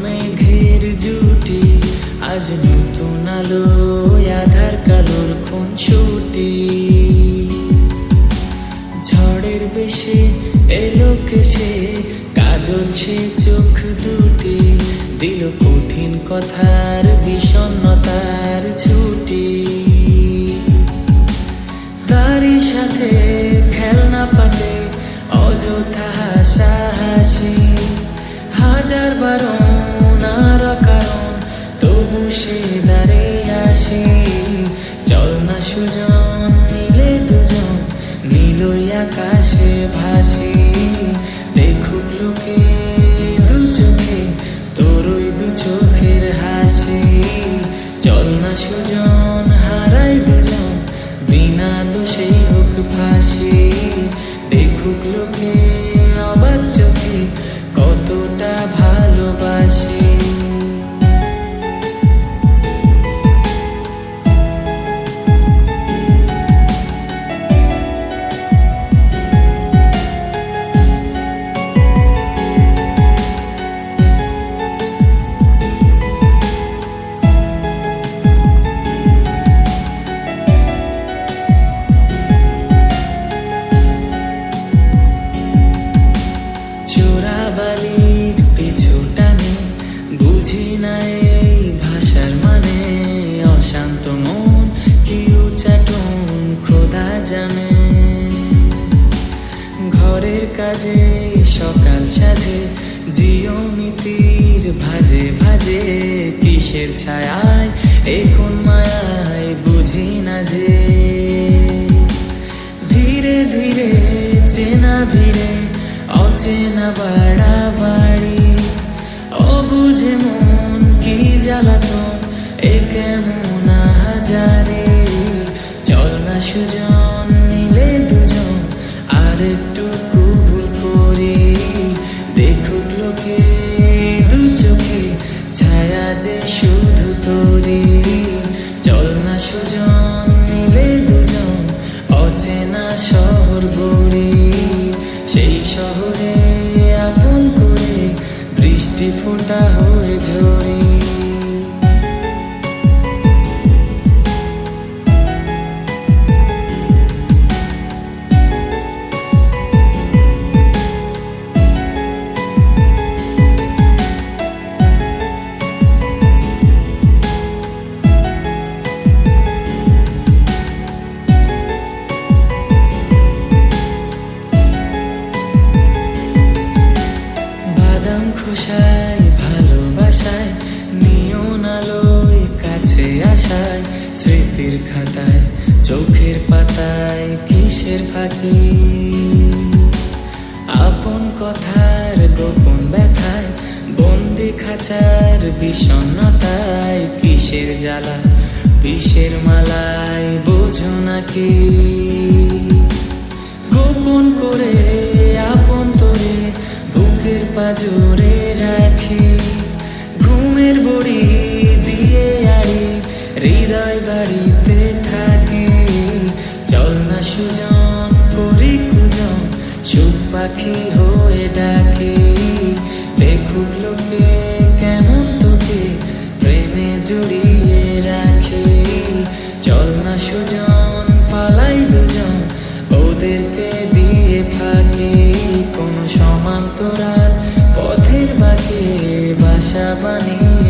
মেঘের জুটি, আজ নতুন আলো আধার কালোর খুনসুটি। ঝড়ের বেশে এলো কেসে কাজল সে চোখ দুটি, দিল কঠিন কথার বিষণ্ণতার ছুটি। তারই সাথে খেলনা পাতে অযথা হাসাহাসি, হাজার বারণ আর কারণ তবু সে দাঁড়ে আসি। চল না সুজন মিলে দুজন নীলই আকাশে ভাসি, দেখুক লোকে দু চোখে তোর ওই দু চোখের হাসি। চল না সুজন হারাই দুজন বিনা দোষেই হোক ফাঁসি, দেখুক লোকে অবাক চোখে কতটা ভালোবাসি। বালির পিছু টানে বুঝি না এই ভাষার মানে, অশান্ত মন কি উচাটন খোদা জানে। ঘরের কাজে সকাল সাজে জিওমিতির ভাজে ভাজে, কিসের ছায়ায় এখন মায়ায় বুঝি না যে। ধীরে ধীরে চেনা ভিড়ে অচেনা বাড়াবাড়ি, অবুঝে মন কি জ্বালাতন এ কেমন হাজারে। চল না সুজন মিলে দুজন আর একটু ভুল করি, দেখুক লোকে দু চোখে ছায়া যে শুধু তোরি। চল না সুজন মিলে দুজন অচেনা শহর গড়ি, সেই শহরে আপন করে বৃষ্টি ফোঁটা হয়ে ঝরি। বাদাম খোসায় ভালোবাসায় নিয়ন আলোয় কাছে আসায়, স্মৃতির খাতায় চোখের পাতায় কিসের ফাঁকি। আপন কথার গোপন ব্যথায় বন্দি খাঁচার বিষণ্ণতায়, কিসের জ্বালা বিষের মালায় বোঝো নাকি। গোপন করে আপন তোরে বুকের পাজরে রাখি, ঘুমের বড়ি দিয়ে আড়ি হৃদয় বাড়িতে থাকি। চল না সুজন করি কুজন সুখ পাখি হয়ে ডাকি, দেখুক লোকে কেমন তোকে প্রেমে জড়িয়ে রাখি। চল না সুজন পালাই দুজন ওদেরকে দিয়ে ফাঁকি, কোন সমান্তরাল পথের বাঁকে বাসা বানিয়ে